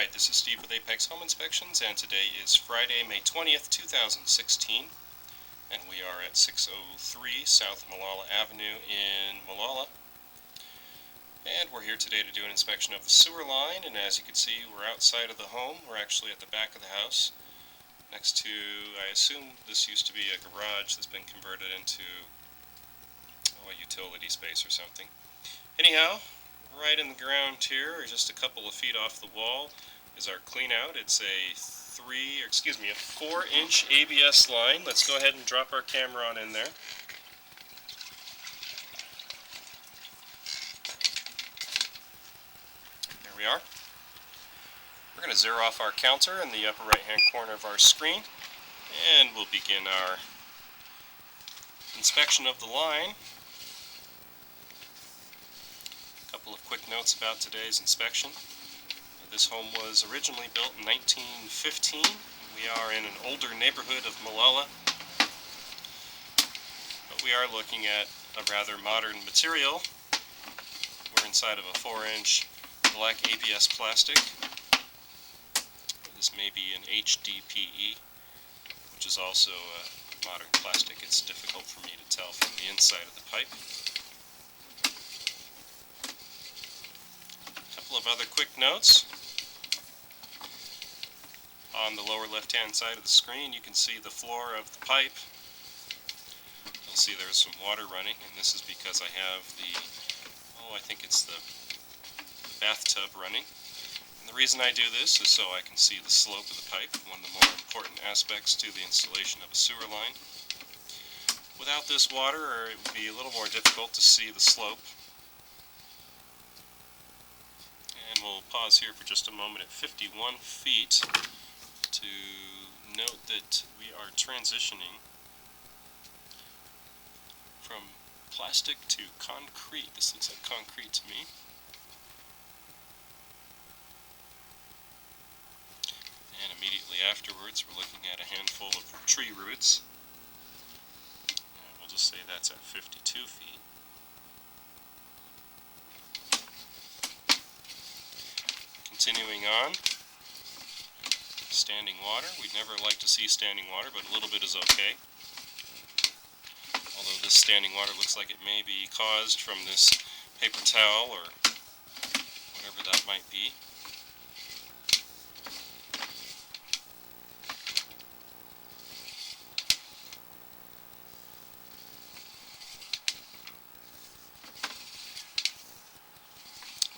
Alright, this is Steve with Apex Home Inspections, and today is Friday, May 20th, 2016, and we are at 603 South Molalla Avenue in Molalla. And we're here today to do an inspection of the sewer line, and as you can see, we're outside of the home. We're actually at the back of the house, next to, I assume this used to be a garage that's been converted into a utility space or something. Anyhow, right in the ground here, or just a couple of feet off the wall, is our clean out. It's a 4-inch ABS line. Let's go ahead and drop our camera on in there. There we are. We're going to zero off our counter in the upper right hand corner of our screen, and we'll begin our inspection of the line. A couple of quick notes about today's inspection. This home was originally built in 1915. We are in an older neighborhood of Molalla, but we are looking at a rather modern material. We're inside of a 4-inch black ABS plastic. This may be an HDPE, which is also a modern plastic. It's difficult for me to tell from the inside of the pipe. A couple of other quick notes. On the lower left-hand side of the screen, you can see the floor of the pipe. You'll see there's some water running, and this is because I have I think it's the bathtub running. And the reason I do this is so I can see the slope of the pipe, one of the more important aspects to the installation of a sewer line. Without this water, it would be a little more difficult to see the slope. And we'll pause here for just a moment at 51 feet. To note that we are transitioning from plastic to concrete. This looks like concrete to me. And immediately afterwards, we're looking at a handful of tree roots. And we'll just say that's at 52 feet. Continuing on. Standing water. We'd never like to see standing water, but a little bit is okay. Although this standing water looks like it may be caused from this paper towel or whatever that might be.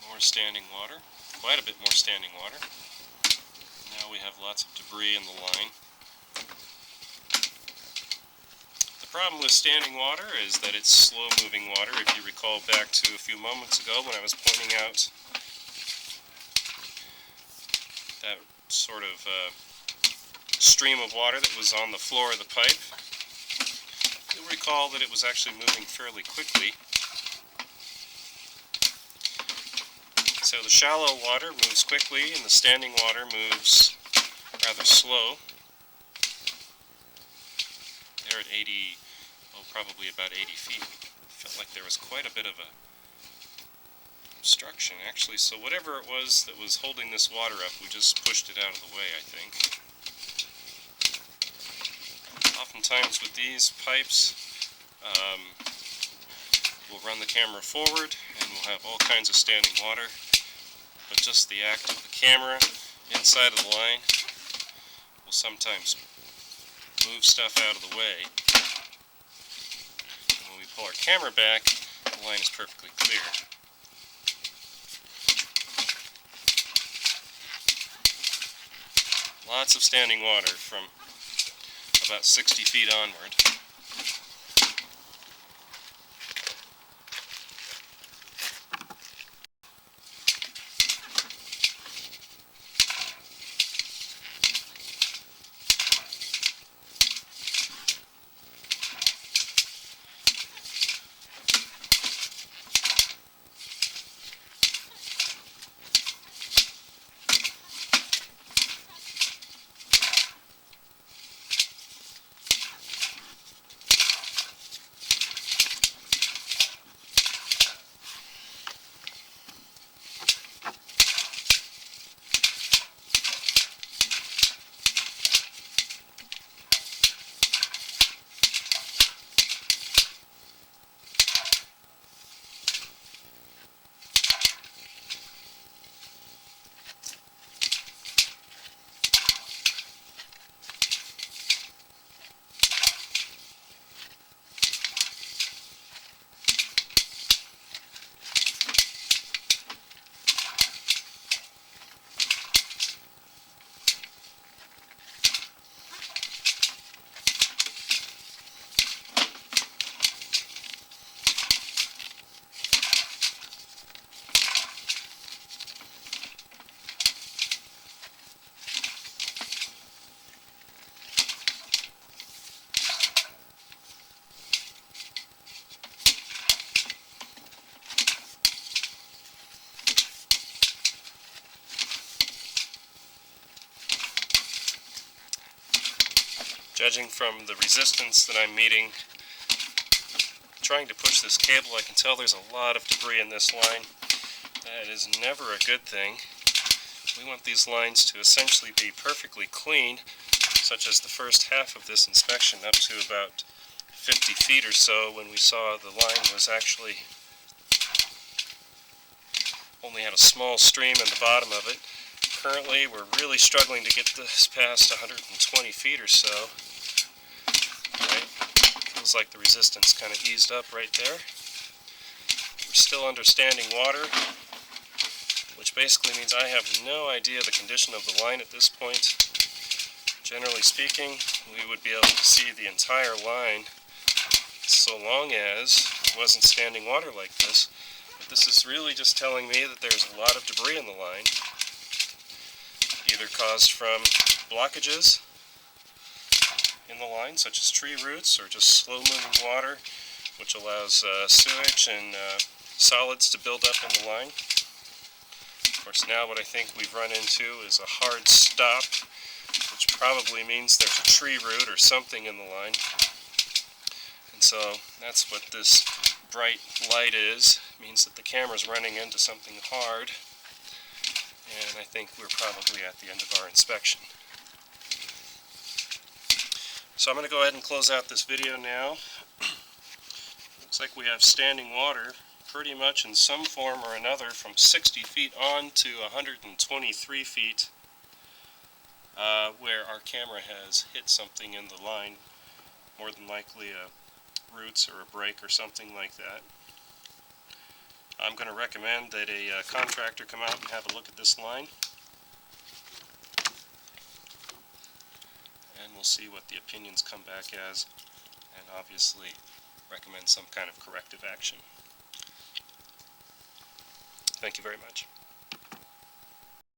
More standing water. Quite a bit more standing water. Now we have lots of debris in the line. The problem with standing water is that it's slow-moving water. If you recall back to a few moments ago when I was pointing out that sort of stream of water that was on the floor of the pipe, you'll recall that it was actually moving fairly quickly. So the shallow water moves quickly and the standing water moves rather slow. They're at 80, well, probably about 80 feet. Felt like there was quite a bit of a obstruction actually, so whatever it was that was holding this water up, we just pushed it out of the way, I think. Oftentimes with these pipes, we'll run the camera forward and we'll have all kinds of standing water. But just the act of the camera inside of the line will sometimes move stuff out of the way. And when we pull our camera back, the line is perfectly clear. Lots of standing water from about 60 feet onward. Judging from the resistance that I'm meeting trying to push this cable, I can tell there's a lot of debris in this line. That is never a good thing. We want these lines to essentially be perfectly clean, such as the first half of this inspection up to about 50 feet or so, when we saw the line was actually only had a small stream in the bottom of it. Currently we're really struggling to get this past 120 feet or so. Right? Feels like the resistance kind of eased up right there. We're still under standing water, which basically means I have no idea the condition of the line at this point. Generally speaking, we would be able to see the entire line so long as it wasn't standing water like this. But this is really just telling me that there's a lot of debris in the line, either caused from blockages in the line, such as tree roots, or just slow-moving water, which allows sewage and solids to build up in the line. Of course, now what I think we've run into is a hard stop, which probably means there's a tree root or something in the line. And so that's what this bright light is. It means that the camera's running into something hard, and I think we're probably at the end of our inspection. So I'm going to go ahead and close out this video now. Looks like we have standing water pretty much in some form or another from 60 feet on to 123 feet, where our camera has hit something in the line, more than likely roots or a break or something like that. I'm going to recommend that a contractor come out and have a look at this line, and we'll see what the opinions come back as, and obviously recommend some kind of corrective action. Thank you very much.